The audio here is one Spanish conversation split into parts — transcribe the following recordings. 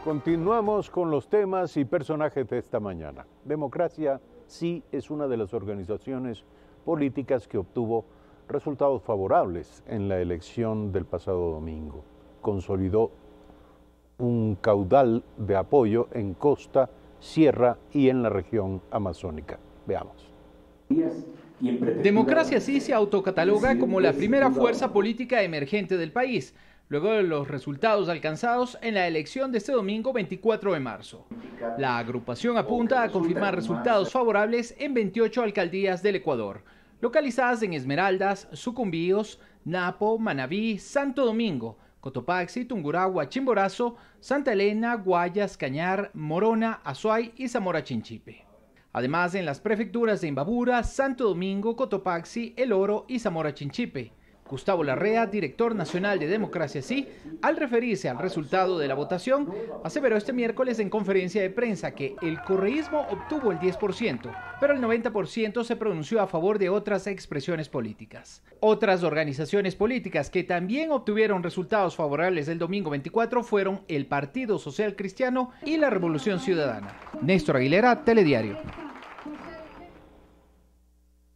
Continuamos con los temas y personajes de esta mañana. Democracia Sí es una de las organizaciones políticas que obtuvo resultados favorables en la elección del pasado domingo. Consolidó un caudal de apoyo en costa, sierra y en la región amazónica. Veamos. Democracia Sí se autocataloga como la primera fuerza política emergente del país, luego de los resultados alcanzados en la elección de este domingo 24 de marzo. La agrupación apunta a confirmar resultados favorables en 28 alcaldías del Ecuador, localizadas en Esmeraldas, Sucumbíos, Napo, Manabí, Santo Domingo, Cotopaxi, Tungurahua, Chimborazo, Santa Elena, Guayas, Cañar, Morona, Azuay y Zamora Chinchipe. Además, en las prefecturas de Imbabura, Santo Domingo, Cotopaxi, El Oro y Zamora Chinchipe. Gustavo Larrea, director nacional de Democracia Sí, al referirse al resultado de la votación, aseveró este miércoles en conferencia de prensa que el correísmo obtuvo el 10%, pero el 90% se pronunció a favor de otras expresiones políticas. Otras organizaciones políticas que también obtuvieron resultados favorables el domingo 24 fueron el Partido Social Cristiano y la Revolución Ciudadana. Néstor Aguilera, Telediario.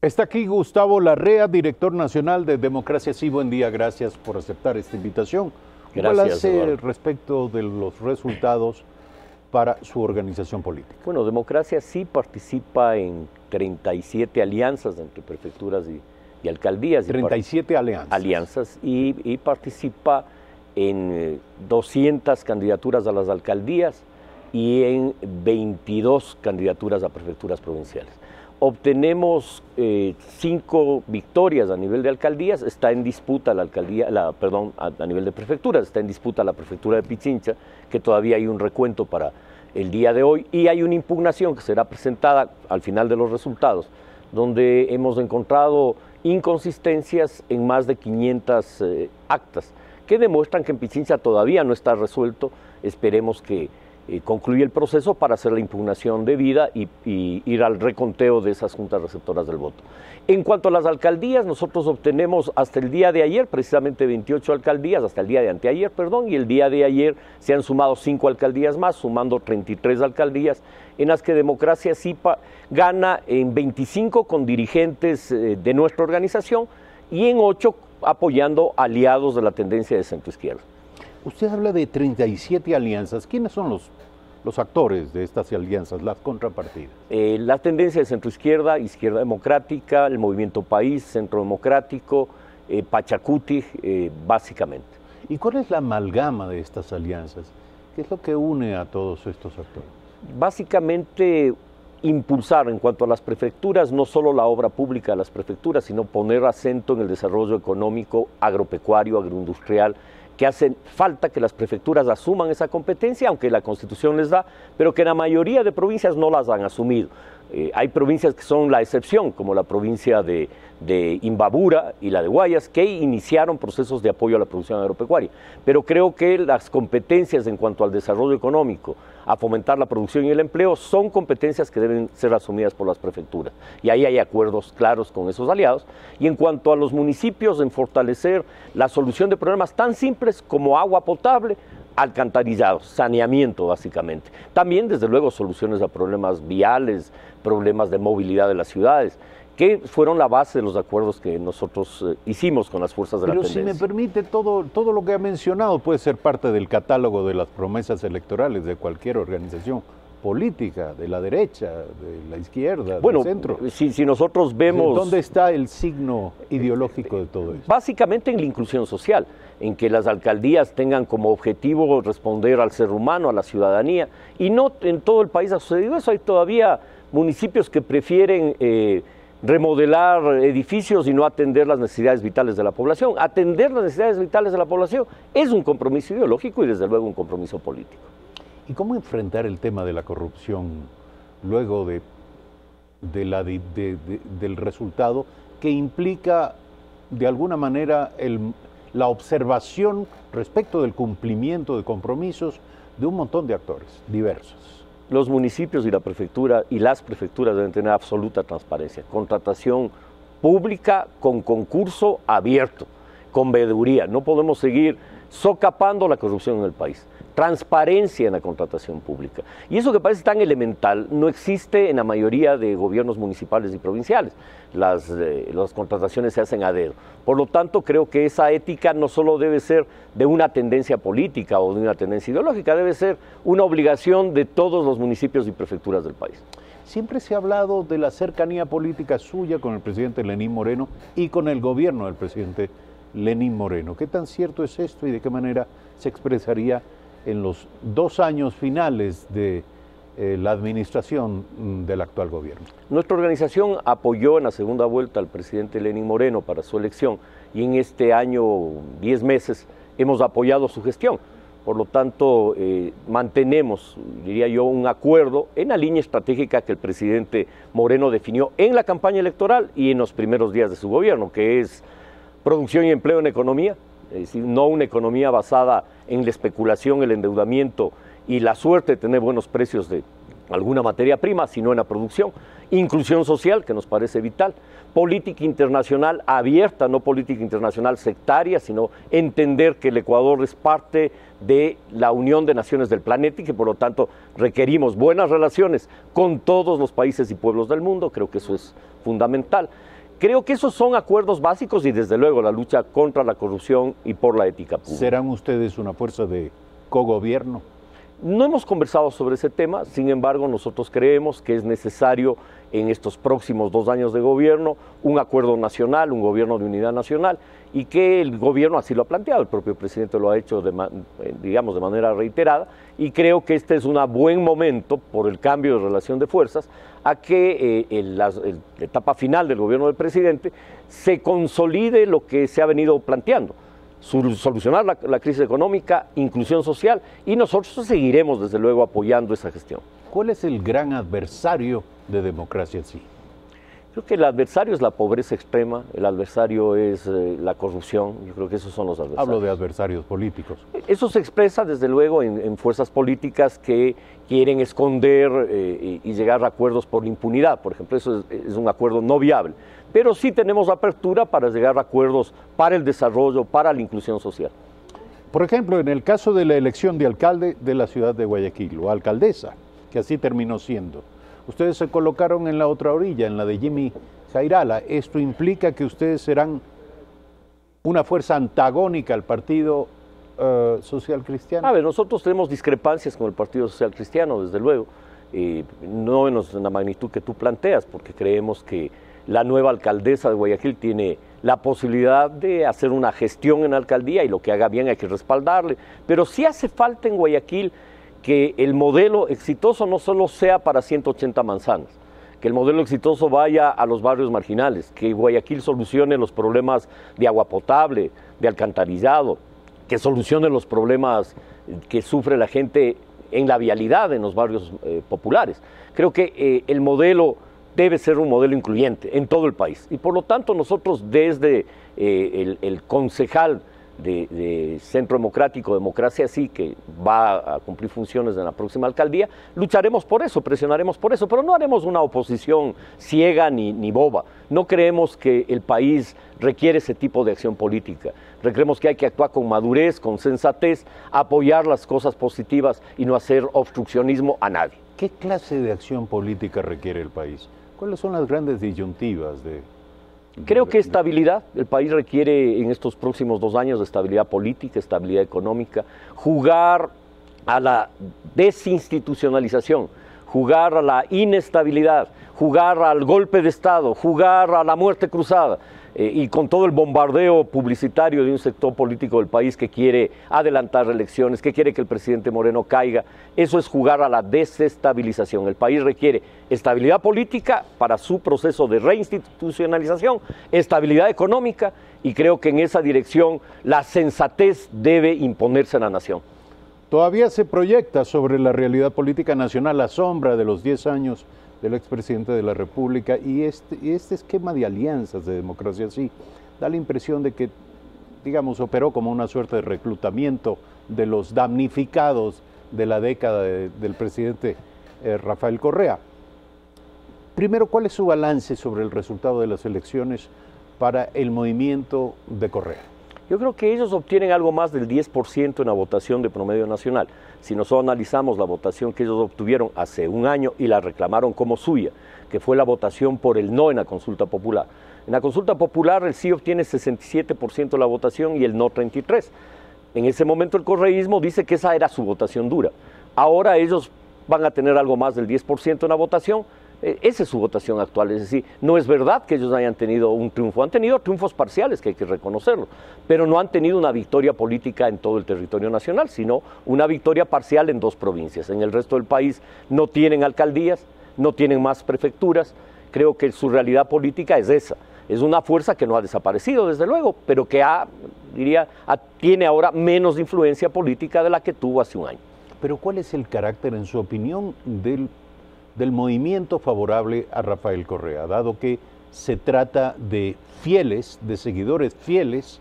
Está aquí Gustavo Larrea, director nacional de Democracia Sí. Buen día, gracias por aceptar esta invitación. Gracias, ¿Cuál hace respecto de los resultados para su organización política? Bueno, Democracia Sí participa en 37 alianzas entre prefecturas y alcaldías. 37 alianzas. Y participa en 200 candidaturas a las alcaldías y en 22 candidaturas a prefecturas provinciales. Obtenemos 5 victorias a nivel de alcaldías, está en disputa la alcaldía, a nivel de prefecturas, está en disputa la prefectura de Pichincha, que todavía hay un recuento para el día de hoy, y hay una impugnación que será presentada al final de los resultados, donde hemos encontrado inconsistencias en más de 500 actas, que demuestran que en Pichincha todavía no está resuelto. Esperemos que concluye el proceso para hacer la impugnación debida y ir al reconteo de esas juntas receptoras del voto. En cuanto a las alcaldías, nosotros obtenemos hasta el día de ayer, precisamente 28 alcaldías, hasta el día de anteayer, y el día de ayer se han sumado 5 alcaldías más, sumando 33 alcaldías, en las que Democracia Sí gana en 25 con dirigentes de nuestra organización y en 8 apoyando aliados de la tendencia de centro-izquierda. Usted habla de 37 alianzas. ¿Quiénes son los actores de estas alianzas, las contrapartidas? La tendencia de centroizquierda, izquierda democrática, el Movimiento País, Centro Democrático, Pachacuti, básicamente. ¿Y cuál es la amalgama de estas alianzas? ¿Qué es lo que une a todos estos actores? Básicamente impulsar en cuanto a las prefecturas, no solo la obra pública de las prefecturas, sino poner acento en el desarrollo económico, agropecuario, agroindustrial, que hace falta que las prefecturas asuman esa competencia, aunque la Constitución les da, pero que la mayoría de provincias no las han asumido. Hay provincias que son la excepción, como la provincia de Imbabura y la de Guayas, que iniciaron procesos de apoyo a la producción agropecuaria. Pero creo que las competencias en cuanto al desarrollo económico, a fomentar la producción y el empleo, son competencias que deben ser asumidas por las prefecturas. Y ahí hay acuerdos claros con esos aliados. Y en cuanto a los municipios, en fortalecer la solución de problemas tan simples como agua potable, alcantarillado, saneamiento básicamente. También, desde luego, soluciones a problemas viales, problemas de movilidad de las ciudades, que fueron la base de los acuerdos que nosotros hicimos con las fuerzas de la tendencia. Pero si me permite, todo lo que ha mencionado puede ser parte del catálogo de las promesas electorales de cualquier organización política, de la derecha, de la izquierda, del centro. Si nosotros vemos... ¿Dónde está el signo ideológico de todo eso? Básicamente en la inclusión social, en que las alcaldías tengan como objetivo responder al ser humano, a la ciudadanía, y no en todo el país ha sucedido eso. Hay todavía municipios que prefieren remodelar edificios y no atender las necesidades vitales de la población. Atender las necesidades vitales de la población es un compromiso ideológico y desde luego un compromiso político. ¿Y cómo enfrentar el tema de la corrupción luego del resultado que implica de alguna manera la observación respecto del cumplimiento de compromisos de un montón de actores diversos? Los municipios y la prefectura y las prefecturas deben tener absoluta transparencia, contratación pública con concurso abierto, con veeduría. No podemos seguir socapando la corrupción en el país. transparencia en la contratación pública. Y eso que parece tan elemental no existe en la mayoría de gobiernos municipales y provinciales. Las contrataciones se hacen a dedo. Por lo tanto, creo que esa ética no solo debe ser de una tendencia política o de una tendencia ideológica, debe ser una obligación de todos los municipios y prefecturas del país. Siempre se ha hablado de la cercanía política suya con el presidente Lenín Moreno y con el gobierno del presidente Lenín Moreno. ¿Qué tan cierto es esto y de qué manera se expresaría en los 2 años finales de la administración del actual gobierno? Nuestra organización apoyó en la segunda vuelta al presidente Lenín Moreno para su elección y en este año, 10 meses, hemos apoyado su gestión. Por lo tanto, mantenemos, diría yo, un acuerdo en la línea estratégica que el presidente Moreno definió en la campaña electoral y en los primeros días de su gobierno, que es producción y empleo en economía, es decir, no una economía basada en la especulación, el endeudamiento y la suerte de tener buenos precios de alguna materia prima, sino en la producción. Inclusión social, que nos parece vital. Política internacional abierta, no política internacional sectaria, sino entender que el Ecuador es parte de la Unión de Naciones del planeta y que por lo tanto requerimos buenas relaciones con todos los países y pueblos del mundo. Creo que eso es fundamental. Creo que esos son acuerdos básicos y desde luego la lucha contra la corrupción y por la ética pública. ¿Serán ustedes una fuerza de cogobierno? No hemos conversado sobre ese tema, sin embargo nosotros creemos que es necesario en estos próximos 2 años de gobierno un acuerdo nacional, un gobierno de unidad nacional y que el gobierno así lo ha planteado, el propio presidente lo ha hecho de manera reiterada y creo que este es un buen momento por el cambio de relación de fuerzas a que la etapa final del gobierno del presidente se consolide lo que se ha venido planteando. Solucionar la crisis económica, inclusión social y nosotros seguiremos desde luego apoyando esa gestión. ¿Cuál es el gran adversario de Democracia Sí? Creo que el adversario es la pobreza extrema, el adversario es la corrupción, yo creo que esos son los adversarios. Hablo de adversarios políticos. Eso se expresa desde luego en fuerzas políticas que quieren esconder y llegar a acuerdos por la impunidad, por ejemplo, eso es un acuerdo no viable. Pero sí tenemos apertura para llegar a acuerdos para el desarrollo, para la inclusión social. Por ejemplo, en el caso de la elección de alcalde de la ciudad de Guayaquil, o alcaldesa, que así terminó siendo, ustedes se colocaron en la otra orilla, en la de Jimmy Jairala. ¿Esto implica que ustedes serán una fuerza antagónica al Partido Social Cristiano? A ver, nosotros tenemos discrepancias con el Partido Social Cristiano, desde luego, no en la magnitud que tú planteas, porque creemos que la nueva alcaldesa de Guayaquil tiene la posibilidad de hacer una gestión en la alcaldía y lo que haga bien hay que respaldarle, pero sí hace falta en Guayaquil que el modelo exitoso no solo sea para 180 manzanas, que el modelo exitoso vaya a los barrios marginales, que Guayaquil solucione los problemas de agua potable, de alcantarillado, que solucione los problemas que sufre la gente en la vialidad en los barrios populares. Creo que el modelo debe ser un modelo incluyente en todo el país y por lo tanto nosotros desde el concejal de Centro Democrático, Democracia Sí, que va a cumplir funciones en la próxima alcaldía, lucharemos por eso, presionaremos por eso, pero no haremos una oposición ciega ni boba. No creemos que el país requiere ese tipo de acción política. Creemos que hay que actuar con madurez, con sensatez, apoyar las cosas positivas y no hacer obstruccionismo a nadie. ¿Qué clase de acción política requiere el país? ¿Cuáles son las grandes disyuntivas Creo que estabilidad, el país requiere en estos próximos 2 años de estabilidad política, estabilidad económica, jugar a la desinstitucionalización, jugar a la inestabilidad, jugar al golpe de Estado, jugar a la muerte cruzada y con todo el bombardeo publicitario de un sector político del país que quiere adelantar elecciones, que quiere que el presidente Moreno caiga, eso es jugar a la desestabilización. El país requiere estabilidad política para su proceso de reinstitucionalización, estabilidad económica y creo que en esa dirección la sensatez debe imponerse en la nación. Todavía se proyecta sobre la realidad política nacional la sombra de los 10 años del expresidente de la República y este esquema de alianzas de Democracia Sí da la impresión de que, digamos, operó como una suerte de reclutamiento de los damnificados de la década del presidente Rafael Correa. Primero, ¿cuál es su balance sobre el resultado de las elecciones para el movimiento de Correa? Yo creo que ellos obtienen algo más del 10% en la votación de promedio nacional. Si nosotros analizamos la votación que ellos obtuvieron hace un año y la reclamaron como suya, que fue la votación por el no en la consulta popular. En la consulta popular el sí obtiene 67% de la votación y el no 33%. En ese momento el correísmo dice que esa era su votación dura. Ahora ellos van a tener algo más del 10% en la votación. Esa es su votación actual, es decir, no es verdad que ellos hayan tenido un triunfo, han tenido triunfos parciales, que hay que reconocerlo, pero no han tenido una victoria política en todo el territorio nacional, sino una victoria parcial en 2 provincias. En el resto del país no tienen alcaldías, no tienen más prefecturas. Creo que su realidad política es esa. Es una fuerza que no ha desaparecido, desde luego, pero que tiene ahora menos influencia política de la que tuvo hace un año. Pero ¿cuál es el carácter, en su opinión, del movimiento favorable a Rafael Correa, dado que se trata de fieles, de seguidores fieles,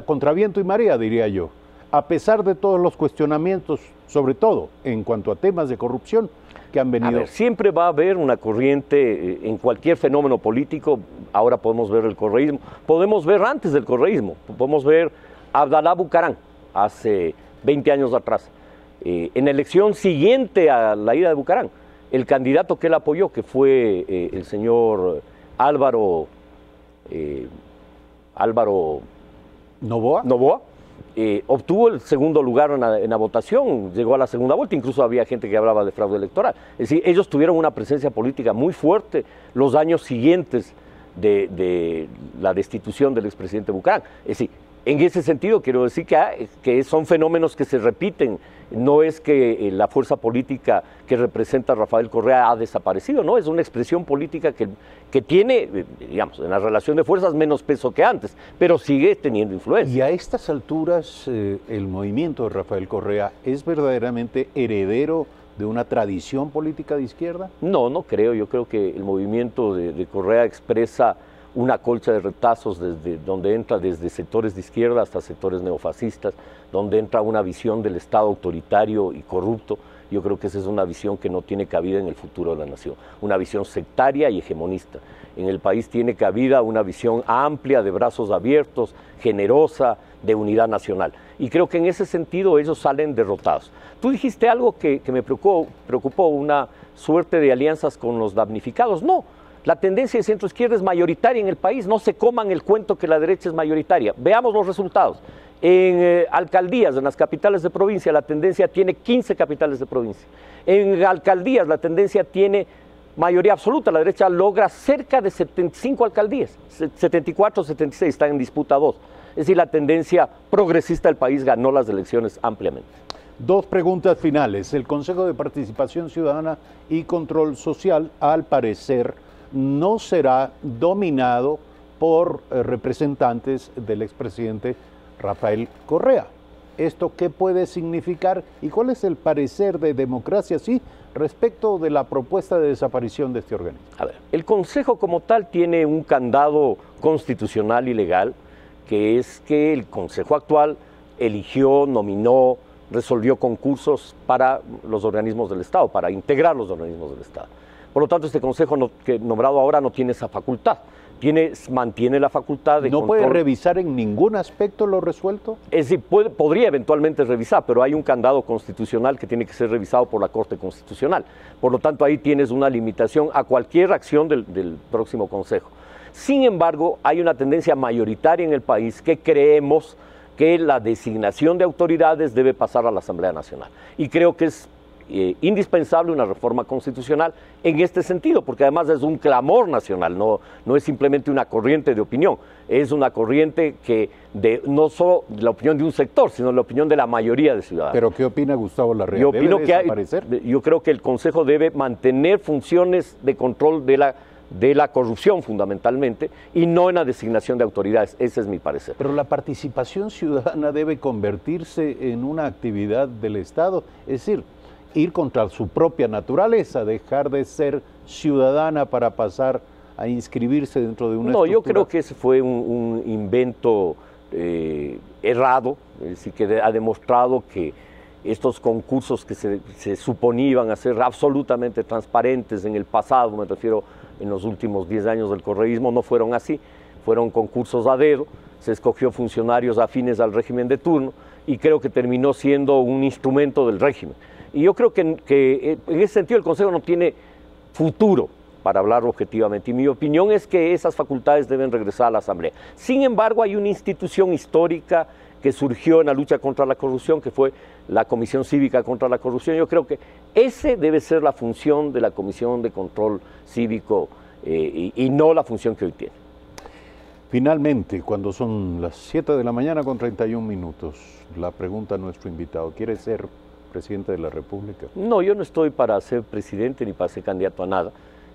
contra viento y marea, diría yo, a pesar de todos los cuestionamientos, sobre todo en cuanto a temas de corrupción que han venido? A ver, siempre va a haber una corriente en cualquier fenómeno político. Ahora podemos ver el correísmo, podemos ver antes del correísmo, podemos ver a Abdalá Bucaram hace 20 años atrás. En la elección siguiente a la ida de Bucaram, el candidato que él apoyó, que fue el señor Álvaro Noboa, obtuvo el segundo lugar en la votación, llegó a la segunda vuelta, incluso había gente que hablaba de fraude electoral. Es decir, ellos tuvieron una presencia política muy fuerte los años siguientes de la destitución del expresidente Bucaram. Es decir, en ese sentido quiero decir que son fenómenos que se repiten. No es que la fuerza política que representa Rafael Correa ha desaparecido, no, es una expresión política que tiene, digamos, en la relación de fuerzas menos peso que antes, pero sigue teniendo influencia. Y a estas alturas, el movimiento de Rafael Correa es verdaderamente heredero de una tradición política de izquierda? No, no creo. Yo creo que el movimiento de Correa expresa una colcha de retazos donde entra desde sectores de izquierda hasta sectores neofascistas, donde entra una visión del Estado autoritario y corrupto. Yo creo que esa es una visión que no tiene cabida en el futuro de la nación, una visión sectaria y hegemonista. En el país tiene cabida una visión amplia, de brazos abiertos, generosa, de unidad nacional. Y creo que en ese sentido ellos salen derrotados. Tú dijiste algo que me preocupó, una suerte de alianzas con los damnificados. No. La tendencia de centro-izquierda es mayoritaria en el país, no se coman el cuento que la derecha es mayoritaria. Veamos los resultados. En alcaldías, en las capitales de provincia, la tendencia tiene 15 capitales de provincia. En alcaldías la tendencia tiene mayoría absoluta, la derecha logra cerca de 75 alcaldías, 74, 76, están en disputa 2. Es decir, la tendencia progresista del país ganó las elecciones ampliamente. 2 preguntas finales. El Consejo de Participación Ciudadana y Control Social, al parecer, no será dominado por representantes del expresidente Rafael Correa. ¿Esto qué puede significar y cuál es el parecer de Democracia Sí respecto de la propuesta de desaparición de este organismo? A ver, el Consejo como tal tiene un candado constitucional y legal, que es que el Consejo actual eligió, nominó, resolvió concursos para los organismos del Estado, para integrar los organismos del Estado. Por lo tanto, este Consejo que nombrado ahora no tiene esa facultad. Mantiene la facultad de ¿No puede revisar en ningún aspecto lo resuelto? Es decir, podría eventualmente revisar, pero hay un candado constitucional que tiene que ser revisado por la Corte Constitucional. Por lo tanto, ahí tienes una limitación a cualquier acción del próximo Consejo. Sin embargo, hay una tendencia mayoritaria en el país que creemos que la designación de autoridades debe pasar a la Asamblea Nacional. Y creo que es indispensable una reforma constitucional en este sentido, porque además es un clamor nacional, no es simplemente una corriente de opinión, es una corriente que no solo la opinión de un sector, sino la opinión de la mayoría de ciudadanos. ¿Pero qué opina Gustavo Larrea? Yo opino yo creo que el Consejo debe mantener funciones de control de la corrupción fundamentalmente y no en la designación de autoridades. Ese es mi parecer. Pero la participación ciudadana debe convertirse en una actividad del Estado, es decir, ir contra su propia naturaleza, dejar de ser ciudadana para pasar a inscribirse dentro de una estructura. Yo creo que ese fue un invento errado, es decir, que ha demostrado que estos concursos que se suponían a ser absolutamente transparentes en el pasado, me refiero en los últimos 10 años del correísmo, no fueron así, fueron concursos a dedo. se escogió funcionarios afines al régimen de turno y creo que terminó siendo un instrumento del régimen. Y yo creo que en ese sentido el Consejo no tiene futuro, para hablar objetivamente, y mi opinión es que esas facultades deben regresar a la Asamblea. Sin embargo, hay una institución histórica que surgió en la lucha contra la corrupción, que fue la Comisión Cívica contra la Corrupción. Yo creo que ese debe ser la función de la Comisión de Control Cívico y no la función que hoy tiene. Finalmente, cuando son las 7 de la mañana con 31 minutos, la pregunta a nuestro invitado, ¿quiere ser presidente de la República? No, yo no estoy para ser presidente ni para ser candidato a nada.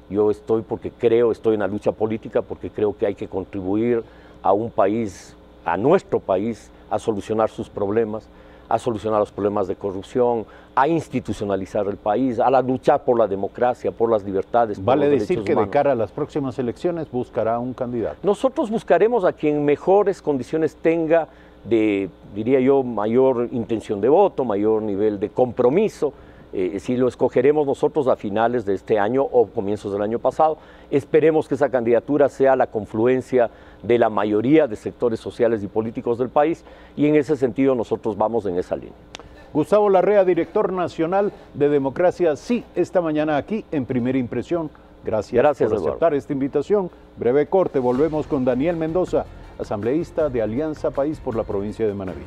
Yo estoy porque estoy en la lucha política, porque creo que hay que contribuir a un país, a nuestro país, a solucionar sus problemas, a solucionar los problemas de corrupción, a institucionalizar el país, a luchar por la democracia, por las libertades, por los derechos humanos. Vale decir que de cara a las próximas elecciones buscará un candidato. Nosotros buscaremos a quien mejores condiciones tenga de, diría yo, mayor intención de voto, mayor nivel de compromiso. Si lo escogeremos nosotros a finales de este año o comienzos del año pasado, esperemos que esa candidatura sea la confluencia de la mayoría de sectores sociales y políticos del país, y en ese sentido nosotros vamos en esa línea. Gustavo Larrea, director nacional de Democracia Sí, esta mañana aquí en Primera Impresión. Gracias por aceptar esta invitación. Breve corte, volvemos con Daniel Mendoza, asambleísta de Alianza País por la provincia de Manabí.